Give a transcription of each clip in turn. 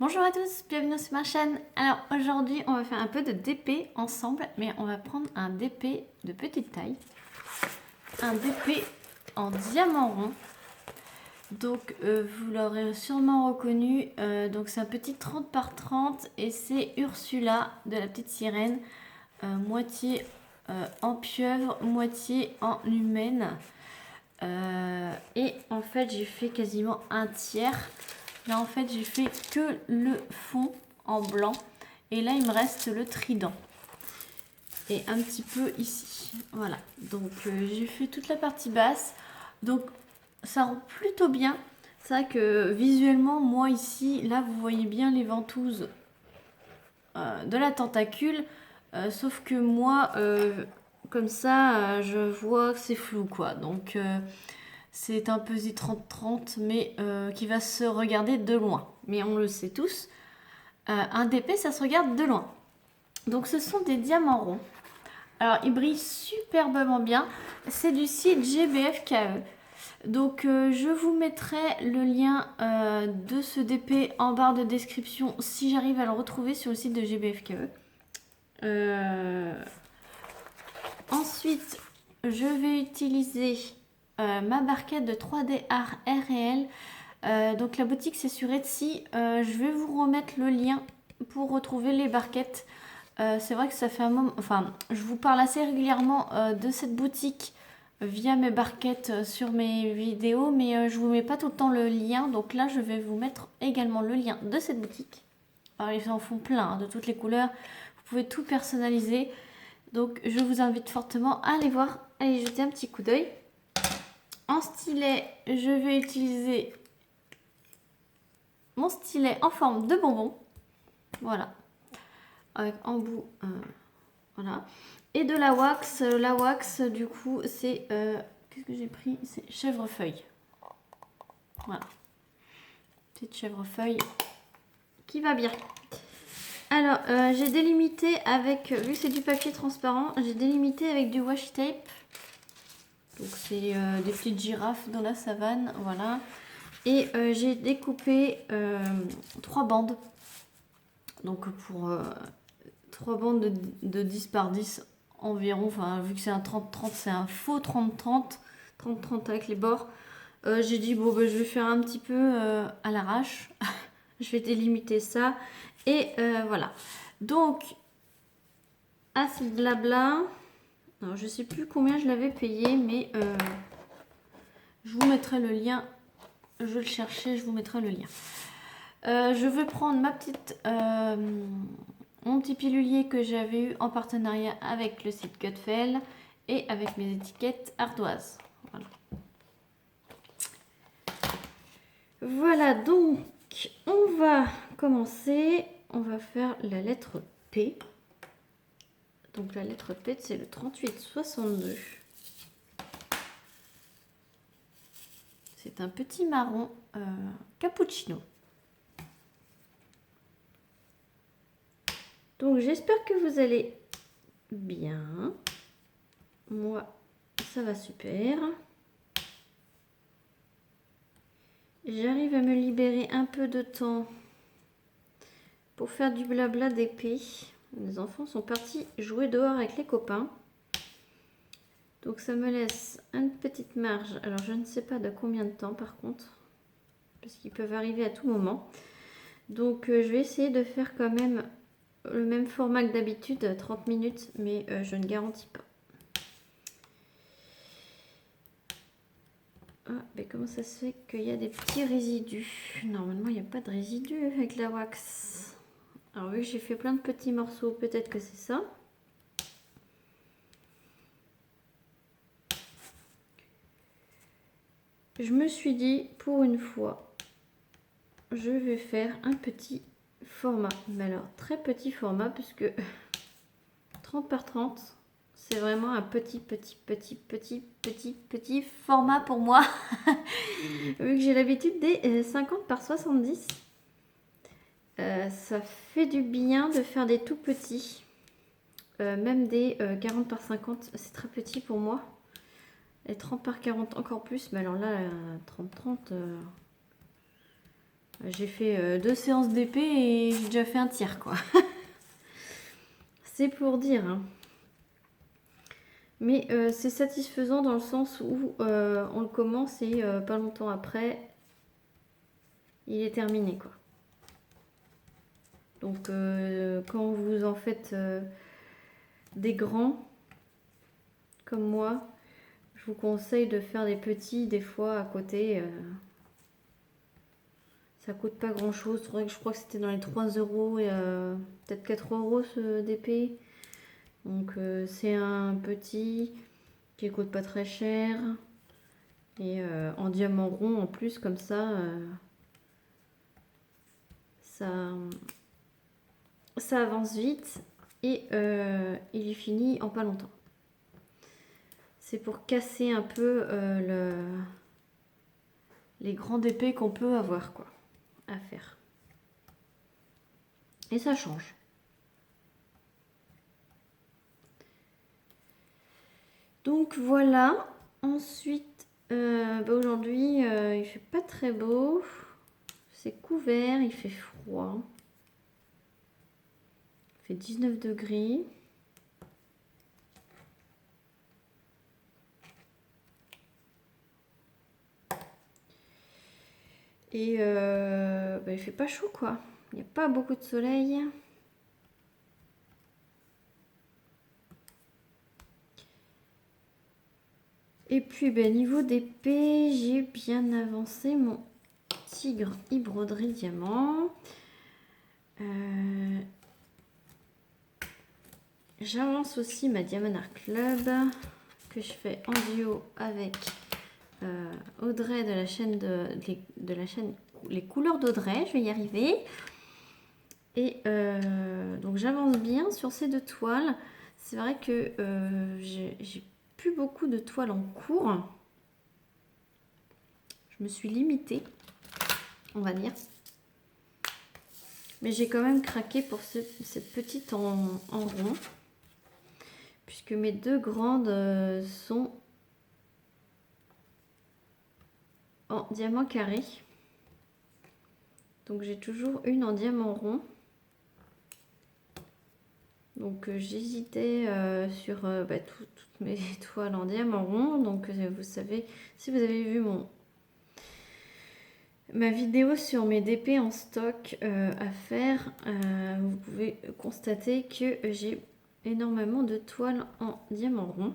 Bonjour à tous, bienvenue sur ma chaîne. Alors aujourd'hui on va faire un peu de DP ensemble, mais on va prendre un DP de petite taille, un DP en diamant rond. Donc vous l'aurez sûrement reconnu, donc c'est un petit 30 par 30 et c'est Ursula de la petite sirène, moitié en pieuvre, moitié en humaine. Et en fait j'ai fait quasiment un tiers. Là en fait j'ai fait que le fond en blanc et là il me reste le trident et un petit peu ici, voilà. Donc j'ai fait toute la partie basse, donc ça rend plutôt bien. C'est vrai que visuellement moi ici, là vous voyez bien les ventouses de la tentacule, sauf que moi comme ça je vois que c'est flou quoi, donc c'est un pesé 30-30, mais qui va se regarder de loin. Mais on le sait tous, un DP, ça se regarde de loin. Donc ce sont des diamants ronds. Alors ils brillent superbement bien. C'est du site GBFKE. Donc je vous mettrai le lien de ce DP en barre de description si j'arrive à le retrouver sur le site de GBFKE. Ensuite, je vais utiliser ma barquette de 3D Art RL. Donc la boutique c'est sur Etsy. Je vais vous remettre le lien pour retrouver les barquettes. C'est vrai que ça fait un moment, enfin je vous parle assez régulièrement de cette boutique via mes barquettes sur mes vidéos, mais je vous mets pas tout le temps le lien. Donc là je vais vous mettre également le lien de cette boutique. Alors ils en font plein hein, de toutes les couleurs. Vous pouvez tout personnaliser. Donc je vous invite fortement à aller voir, à aller jeter un petit coup d'œil. En stylet, je vais utiliser mon stylet en forme de bonbon. Voilà. Avec en bout, voilà. Et de la wax. La wax, du coup, c'est... qu'est-ce que j'ai pris? C'est chèvrefeuille. Voilà. Petite chèvrefeuille qui va bien. Alors, j'ai délimité avec... Vu que c'est du papier transparent, j'ai délimité avec du washi tape. Donc, c'est des petites girafes dans la savane. Voilà. Et j'ai découpé 3 bandes. Donc, pour... 3 bandes de 10 par 10 environ, enfin vu que c'est un 30-30, c'est un faux 30-30, 30-30 avec les bords. J'ai dit bon bah, je vais faire un petit peu à l'arrache, je vais délimiter ça et voilà. Donc à ce blabla, alors, je sais plus combien je l'avais payé, mais je vous mettrai le lien, je le cherchais, je vous mettrai le lien. Je vais prendre ma petite... mon petit pilulier que j'avais eu en partenariat avec le site Cutfel et avec mes étiquettes ardoises. Voilà. Voilà, donc on va commencer. On va faire la lettre P. Donc la lettre P, c'est le 3862. C'est un petit marron cappuccino. Donc j'espère que vous allez bien. Moi, ça va super. J'arrive à me libérer un peu de temps pour faire du blabla d'épée. Les enfants sont partis jouer dehors avec les copains. Donc ça me laisse une petite marge. Alors je ne sais pas de combien de temps par contre. Parce qu'ils peuvent arriver à tout moment. Donc je vais essayer de faire quand même le même format que d'habitude, 30 minutes. Mais je ne garantis pas. Ah, mais comment ça se fait qu'il y a des petits résidus? Normalement, il n'y a pas de résidus avec la wax. Alors, vu que j'ai fait plein de petits morceaux, peut-être que c'est ça. Je me suis dit, pour une fois, je vais faire un petit format. Mais alors, très petit format, puisque 30 par 30, c'est vraiment un petit format pour moi. Vu que j'ai l'habitude des 50 par 70. Ça fait du bien de faire des tout petits. Même des 40 par 50, c'est très petit pour moi. Et 30 par 40 encore plus. Mais alors là, 30-30, J'ai fait 2 séances d'épée et j'ai déjà fait un tiers, quoi. C'est pour dire, hein. Mais c'est satisfaisant dans le sens où on le commence et pas longtemps après, il est terminé, quoi. Donc quand vous en faites des grands, comme moi, je vous conseille de faire des petits, des fois, à côté. Ça coûte pas grand chose. Je crois que c'était dans les 3 euros et peut-être 4 euros ce d'épée. Donc c'est un petit qui coûte pas très cher. Et en diamant rond en plus, comme ça, ça avance vite. Et il est fini en pas longtemps. C'est pour casser un peu les grandes épées qu'on peut avoir, quoi, à faire. Et ça change. Donc voilà. Ensuite, aujourd'hui, il fait pas très beau. C'est couvert, il fait froid. Il fait 19 degrés. Et il fait pas chaud, quoi. Il n'y a pas beaucoup de soleil. Et puis, niveau d'épée, j'ai bien avancé mon tigre hybridé diamant. J'avance aussi ma Diamond Art Club que je fais en duo avec Audrey de la chaîne de la chaîne Les Couleurs d'Audrey. Je vais y arriver. Et donc j'avance bien sur ces 2 toiles. C'est vrai que j'ai plus beaucoup de toiles en cours. Je me suis limitée, on va dire. Mais j'ai quand même craqué pour cette petite en rond. Puisque mes 2 grandes sont en diamant carré. Donc j'ai toujours une en diamant rond. Donc j'hésitais sur toutes mes toiles en diamant rond. Donc vous savez, si vous avez vu ma vidéo sur mes DP en stock à faire, vous pouvez constater que j'ai énormément de toiles en diamant rond.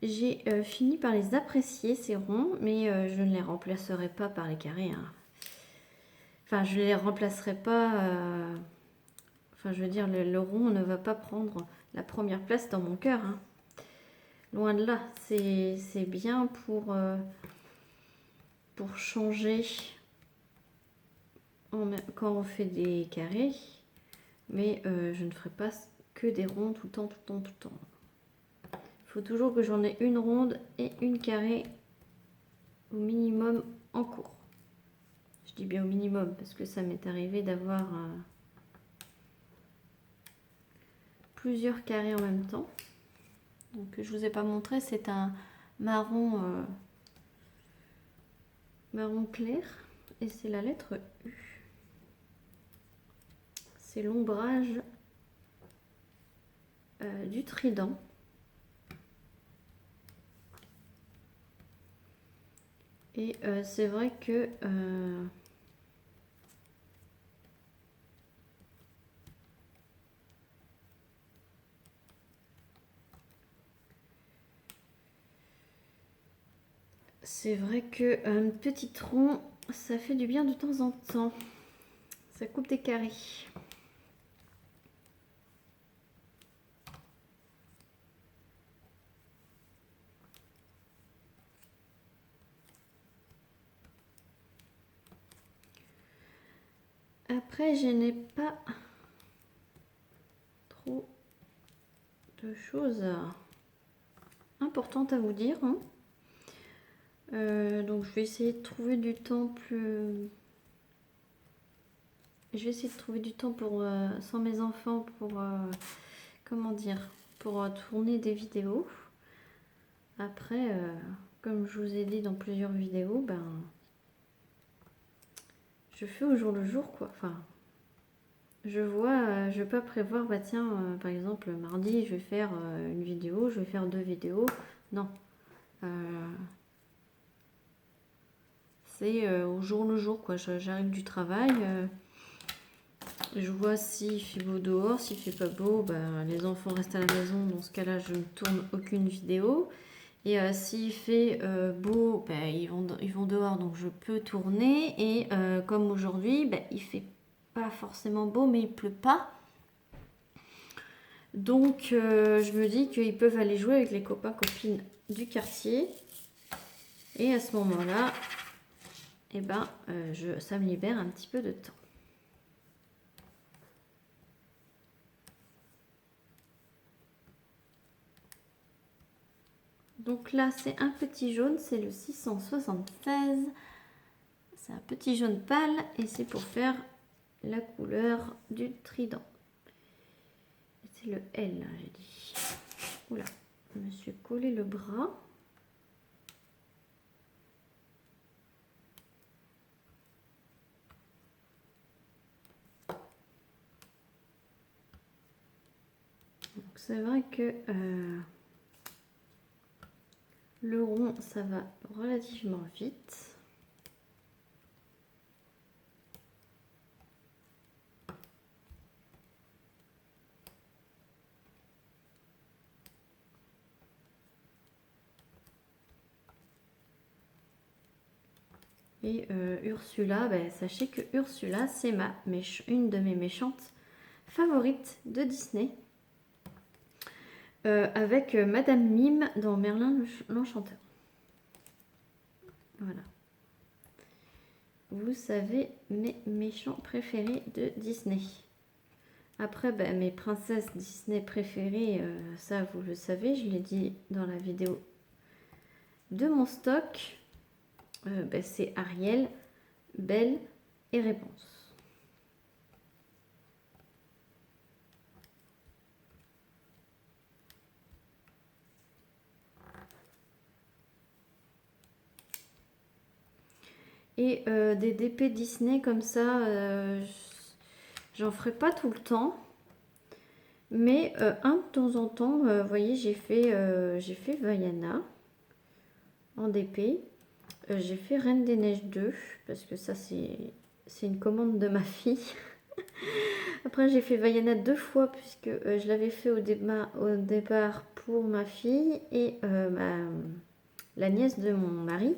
J'ai fini par les apprécier, ces ronds, mais je ne les remplacerai pas par les carrés, hein. Enfin, je ne les remplacerai pas... Enfin, je veux dire, le rond ne va pas prendre la première place dans mon cœur, hein. Loin de là. C'est bien pour changer quand on fait des carrés. Mais je ne ferai pas que des ronds tout le temps, tout le temps, tout le temps. Il faut toujours que j'en ai une ronde et une carrée au minimum en cours. Je dis bien au minimum parce que ça m'est arrivé d'avoir plusieurs carrés en même temps. Donc je vous ai pas montré, c'est un marron marron clair et c'est la lettre U. C'est l'ombrage du trident. Et c'est vrai que un petit tronc, ça fait du bien de temps en temps. Ça coupe des carrés. Après, je n'ai pas trop de choses importantes à vous dire, hein. Donc je vais essayer de trouver du temps plus... Je vais essayer de trouver du temps pour sans mes enfants pour comment dire, pour tourner des vidéos. Après, comme je vous ai dit dans plusieurs vidéos, je fais au jour le jour, quoi. Enfin, je vois, je vais pas prévoir, bah tiens, par exemple, mardi, je vais faire une vidéo, je vais faire 2 vidéos. Non. C'est au jour le jour, quoi. J'arrive du travail, je vois s'il fait beau dehors, s'il fait pas beau, bah, les enfants restent à la maison. Dans ce cas-là, je ne tourne aucune vidéo. Et s'il fait beau, bah, ils vont dehors, donc je peux tourner. Et comme aujourd'hui, bah, il fait pas forcément beau, mais il pleut pas. Donc je me dis qu'ils peuvent aller jouer avec les copains, copines du quartier. Et à ce moment-là, eh ben, ça me libère un petit peu de temps. Donc là, c'est un petit jaune, c'est le 676. C'est un petit jaune pâle et c'est pour faire la couleur du trident. C'est le L, j'ai dit. Oula, je me suis collé le bras. C'est vrai que le rond, ça va relativement vite. Et Ursula, ben, sachez que Ursula, c'est une de mes méchantes favorites de Disney. Avec Madame Mime dans Merlin l'Enchanteur. Voilà. Vous savez mes méchants préférés de Disney. Après, ben, mes princesses Disney préférées, ça vous le savez, je l'ai dit dans la vidéo de mon stock. Ben, c'est Ariel, Belle et Réponse. Et des DP Disney comme ça, j'en ferai pas tout le temps. Mais un de temps en temps, vous voyez, j'ai fait Vaiana en DP. J'ai fait Reine des Neiges 2, parce que ça c'est une commande de ma fille. Après j'ai fait Vaiana 2 fois, puisque je l'avais fait au départ pour ma fille et la nièce de mon mari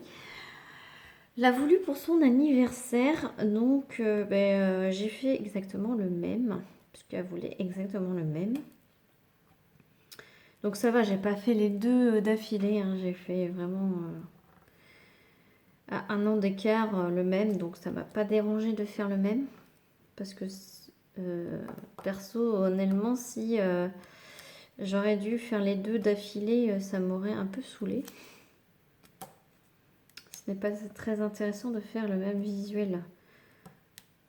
l'a voulu pour son anniversaire. Donc j'ai fait exactement le même, puisqu'elle voulait exactement le même. Donc ça va, j'ai pas fait les deux d'affilée, hein. J'ai fait vraiment à 1 an d'écart le même, donc ça m'a pas dérangé de faire le même. Parce que perso, honnêtement, si j'aurais dû faire les deux d'affilée, ça m'aurait un peu saoulé. Ce n'est pas très intéressant de faire le même visuel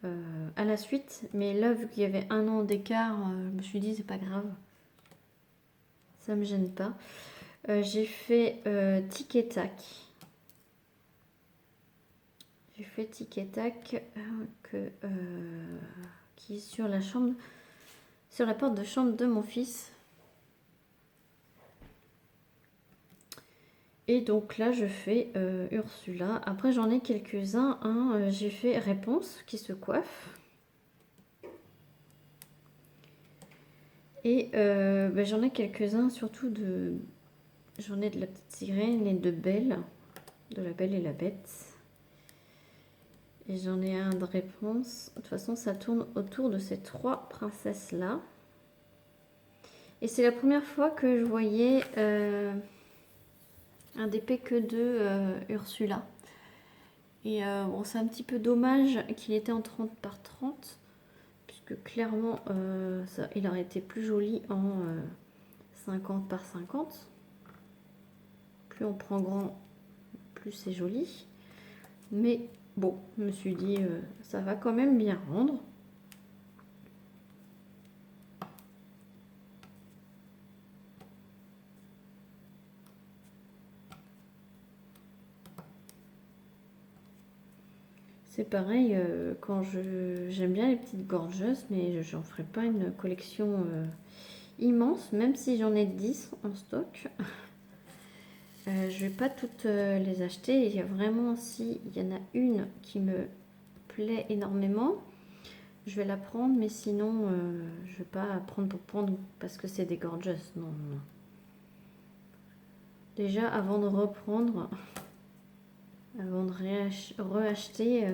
à la suite. Mais là, vu qu'il y avait 1 an d'écart, je me suis dit, c'est pas grave. Ça me gêne pas. J'ai fait Tic et Tac. J'ai fait Tic et Tac qui est sur la chambre, sur la porte de chambre de mon fils. Et donc là, je fais Ursula. Après, j'en ai quelques-uns. Hein. J'ai fait Réponse qui se coiffe. Et j'en ai quelques-uns, surtout de... J'en ai de la petite sirène et de Belle, de la Belle et la Bête. Et j'en ai un de Réponse. De toute façon, ça tourne autour de ces 3 princesses-là. Et c'est la première fois que je voyais un DP que de Ursula. Et bon, c'est un petit peu dommage qu'il était en 30 par 30. Puisque clairement, il aurait été plus joli en 50 par 50. Plus on prend grand, plus c'est joli. Mais bon, je me suis dit, ça va quand même bien rendre. C'est pareil, quand j'aime bien les petites gorgeous, mais j'en ferai pas une collection immense, même si j'en ai 10 en stock. Je vais pas toutes les acheter. Il y a vraiment, si il y en a une qui me plaît énormément, je vais la prendre, mais sinon je vais pas prendre pour prendre parce que c'est des gorgeous. Non, non. Déjà avant de reprendre, avant de reacheter,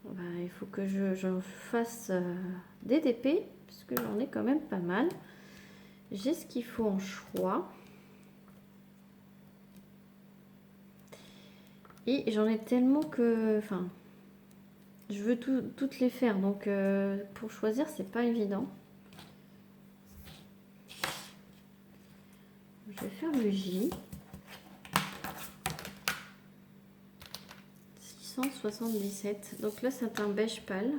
bah, il faut que je fasse des DP parce que j'en ai quand même pas mal. J'ai ce qu'il faut en choix. Et j'en ai tellement que... Enfin, je veux toutes les faire. Donc, pour choisir, c'est pas évident. Je vais faire le J. 677. Donc là, c'est un beige pâle.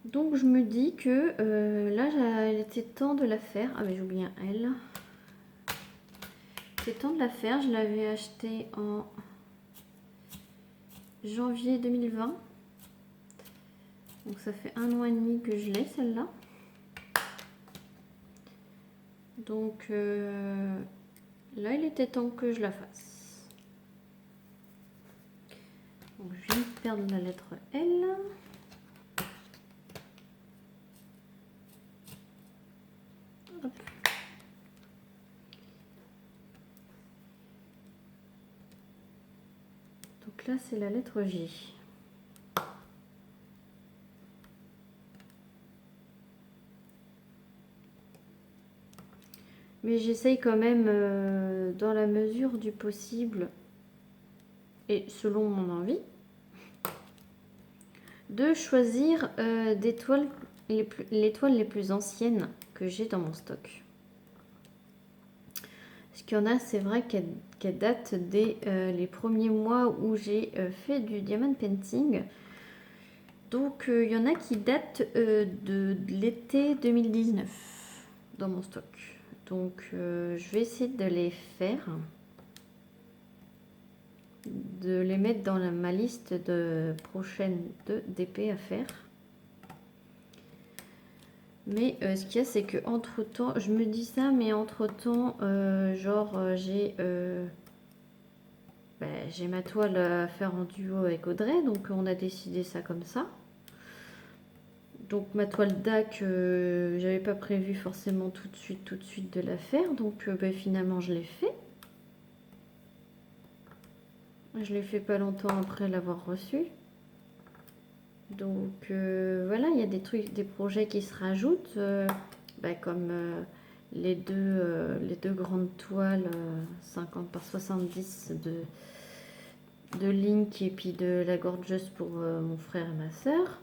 Donc je me dis que là, il était temps de la faire. Ah mais j'ai oublié un L. C'est temps de la faire. Je l'avais acheté en janvier 2020. Donc ça fait 1 an et demi que je l'ai celle-là. Donc là, il était temps que je la fasse. Donc je viens de perdre la lettre L. Hop. Donc là, c'est la lettre J. Mais j'essaye quand même, dans la mesure du possible, et selon mon envie, de choisir les toiles les plus anciennes que j'ai dans mon stock. Parce qu'il y en a, c'est vrai qu'elles datent des les premiers mois où j'ai fait du diamond painting. Donc il y en a qui datent de l'été 2019 dans mon stock. Donc je vais essayer de les faire, de les mettre dans ma liste de prochaines DP à faire. Mais ce qu'il y a, c'est que entre temps, je me dis ça, mais entre temps, j'ai ma toile à faire en duo avec Audrey, donc on a décidé ça comme ça. Donc ma toile DAC, j'avais pas prévu forcément tout de suite de la faire, donc finalement je l'ai fait. Je l'ai fait pas longtemps après l'avoir reçu. Donc voilà, il y a des trucs, des projets qui se rajoutent, comme les deux grandes toiles 50 par 70 de Link et puis de la Gorgeous pour mon frère et ma soeur.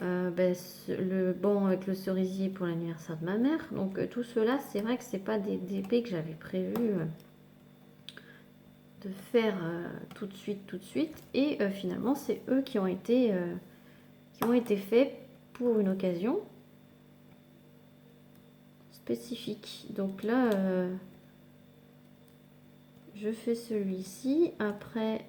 Le banc avec le cerisier pour l'anniversaire de ma mère. Donc tout cela, c'est vrai que c'est pas des DP que j'avais prévu de faire tout de suite. Et finalement, c'est eux qui ont été faits pour une occasion spécifique. Donc là, je fais celui-ci. Après,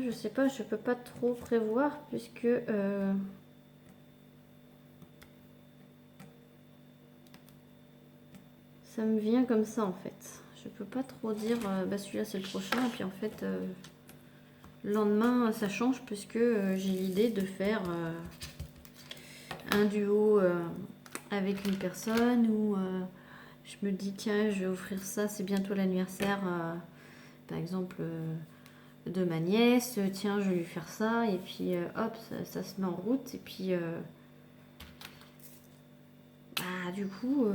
je sais pas, je peux pas trop prévoir puisque ça me vient comme ça en fait. Je peux pas trop dire celui-là c'est le prochain et puis en fait le lendemain ça change puisque j'ai l'idée de faire un duo avec une personne ou je me dis tiens je vais offrir ça, c'est bientôt l'anniversaire par exemple de ma nièce, tiens je vais lui faire ça et puis hop ça se met en route et puis du coup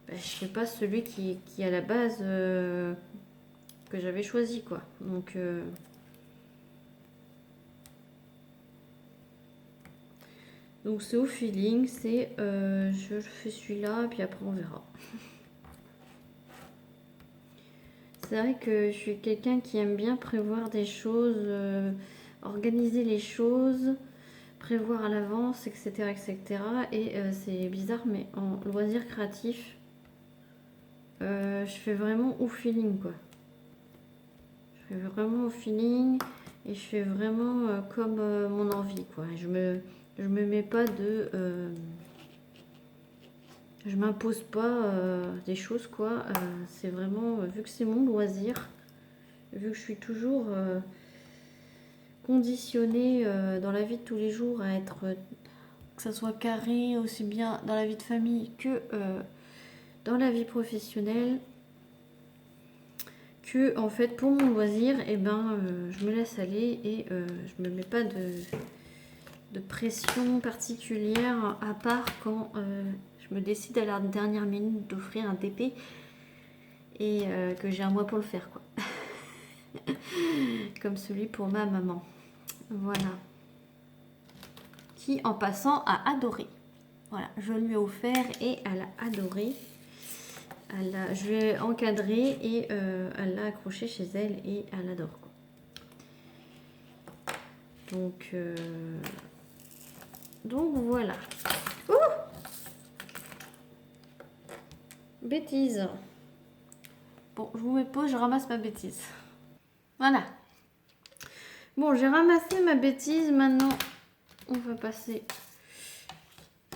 je fais pas celui qui à la base que j'avais choisi quoi. Donc Donc c'est au feeling, c'est je fais celui-là, puis après on verra. C'est vrai que je suis quelqu'un qui aime bien prévoir des choses, organiser les choses, prévoir à l'avance, etc. etc. Et c'est bizarre, mais en loisir créatif, je fais vraiment au feeling, quoi. Je fais vraiment au feeling et je fais vraiment comme mon envie, quoi. Je me mets pas de... je m'impose pas des choses, quoi. C'est vraiment, vu que c'est mon loisir, vu que je suis toujours conditionnée dans la vie de tous les jours à être, que ça soit carré, aussi bien dans la vie de famille que dans la vie professionnelle, que en fait pour mon loisir, et ben, je me laisse aller et je me mets pas de pression particulière, à part quand je me décide à la dernière minute d'offrir un TP et que j'ai un mois pour le faire, quoi. Comme celui pour ma maman. Voilà. Qui, en passant, a adoré. Voilà, je lui ai offert et elle a adoré. Je lui ai encadré et elle l'a accroché chez elle et elle adore, quoi. Donc voilà. Ouh, bêtise. Bon, je vous mets pause, je ramasse ma bêtise. Voilà. Bon, j'ai ramassé ma bêtise. Maintenant, on va passer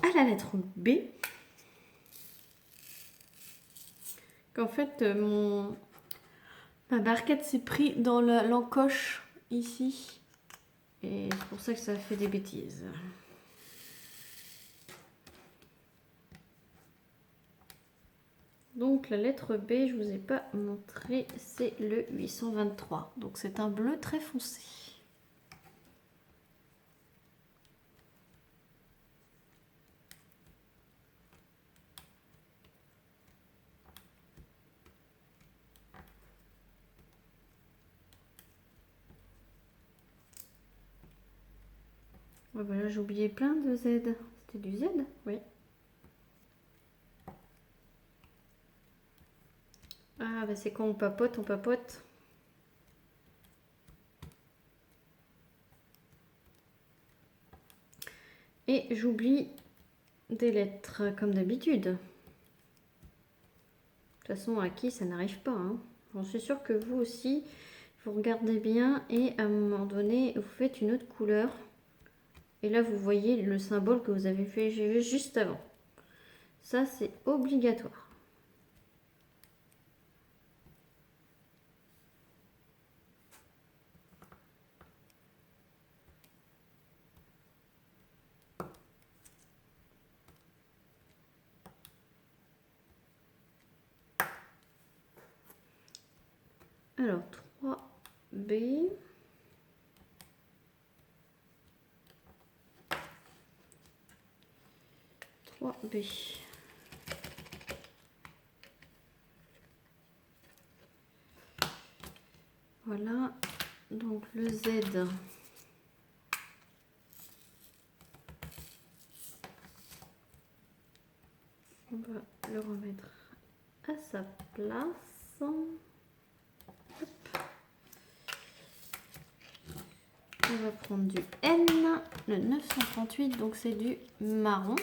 à la lettre B. Qu'en fait, ma barquette s'est pris dans l'encoche ici. Et c'est pour ça que ça fait des bêtises. Donc la lettre B, je vous ai pas montré, c'est le 823. Donc c'est un bleu très foncé. Ouais, voilà, j'ai oublié plein de Z. C'était du Z? Oui. Ah, bah c'est quand on papote, on papote. Et j'oublie des lettres, comme d'habitude. De toute façon, à qui ça n'arrive pas, hein. J'en suis sûre que vous aussi, vous regardez bien et à un moment donné, vous faites une autre couleur. Et là, vous voyez le symbole que vous avez fait juste avant. Ça, c'est obligatoire. Alors, 3B. B. Voilà, donc le Z, on va le remettre à sa place. Hop. On va prendre du N, le 938, donc c'est du marron.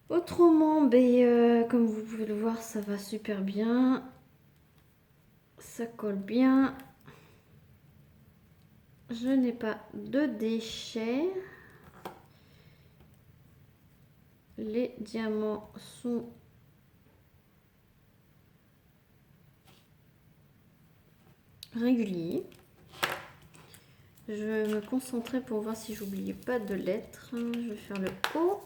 Autrement, comme vous pouvez le voir, ça va super bien. Ça colle bien. Je n'ai pas de déchets. Les diamants sont réguliers. Je vais me concentrer pour voir si j'oublie pas de lettres. Je vais faire le O.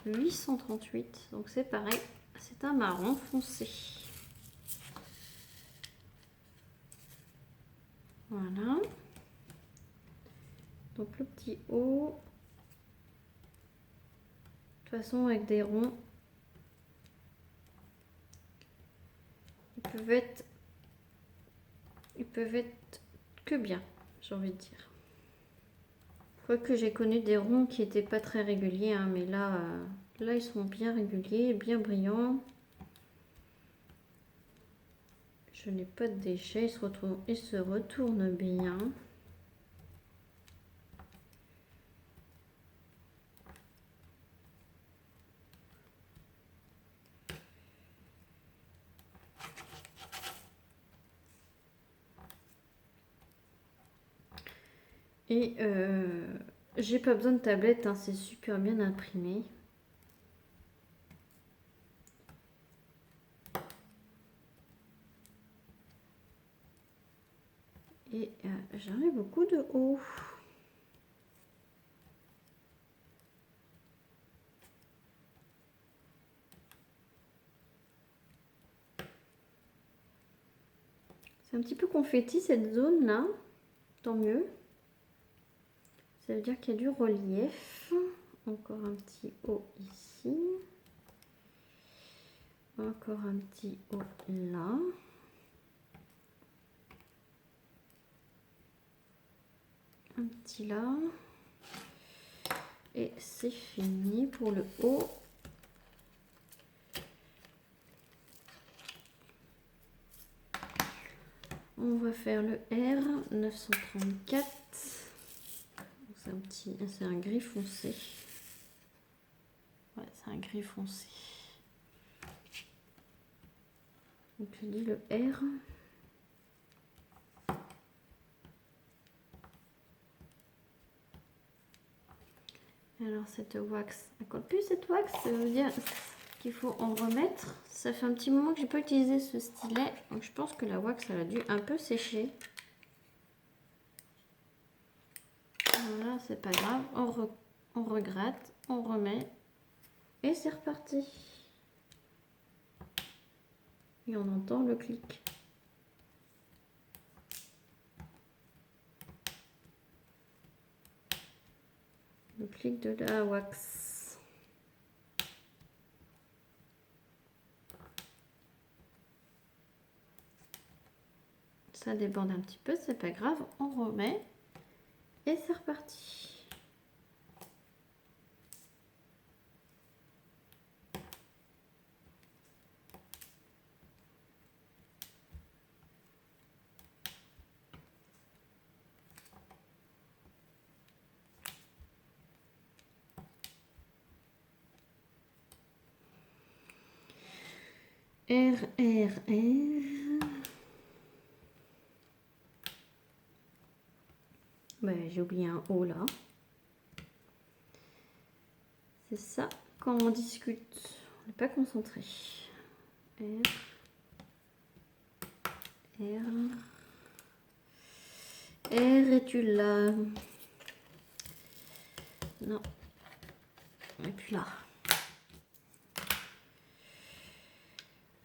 838, donc c'est pareil, c'est un marron foncé. Voilà. Donc le petit haut. De toute façon, avec des ronds, ils peuvent être que bien, j'ai envie de dire. Quoique j'ai connu des ronds qui n'étaient pas très réguliers, hein, mais là, ils sont bien réguliers, bien brillants. Je n'ai pas de déchets, ils se retournent bien. Et j'ai pas besoin de tablette, hein, c'est super bien imprimé. Et j'en ai beaucoup de haut. C'est un petit peu confetti cette zone là, tant mieux. Ça veut dire qu'il y a du relief. Encore un petit haut ici. Encore un petit haut là. Un petit là. Et c'est fini pour le haut. On va faire le R 934. C'est un gris foncé. Ouais, c'est un gris foncé. Donc je dis le R. Alors cette wax, elle colle plus cette wax, ça veut dire qu'il faut en remettre. Ça fait un petit moment que j'ai pas utilisé ce stylet, donc je pense que la wax elle a dû un peu sécher. Voilà, c'est pas grave, on regratte, on remet et c'est reparti. Et on entend le clic. Le clic de la wax. Ça déborde un petit peu, c'est pas grave, on remet et c'est reparti. R, R, R. Ben, j'ai oublié un O là. C'est ça, quand on discute, on n'est pas concentré. R, R, R, es-tu là? Non, et puis là.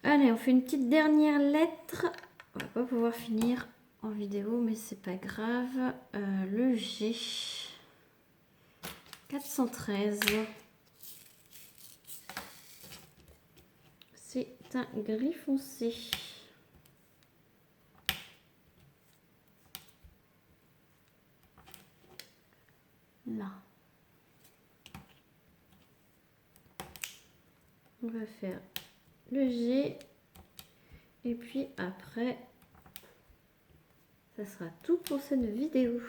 Allez, on fait une petite dernière lettre. On va pas pouvoir finir en vidéo, mais c'est pas grave. Le G 413. C'est un gris foncé. Là. On va faire le G. Et puis après, ça sera tout pour cette vidéo.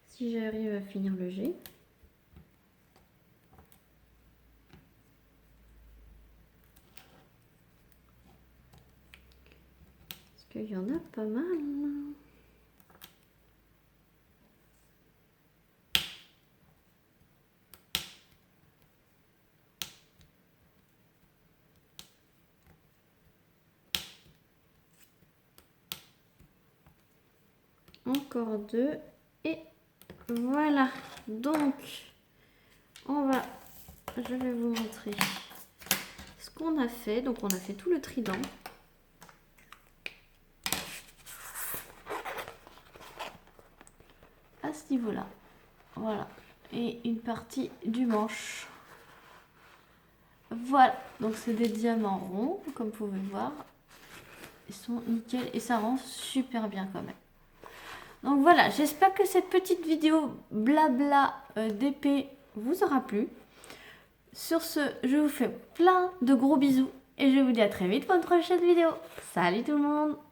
Si j'arrive à finir le G. Parce qu'il y en a pas mal. Encore deux. Et voilà. Donc, on va je vais vous montrer ce qu'on a fait. Donc on a fait tout le trident. À ce niveau-là. Voilà. Et une partie du manche. Voilà. Donc c'est des diamants ronds, comme vous pouvez voir. Ils sont nickel et ça rend super bien quand même. Donc voilà, j'espère que cette petite vidéo blabla d'épée vous aura plu. Sur ce, je vous fais plein de gros bisous et je vous dis à très vite pour une prochaine vidéo. Salut tout le monde!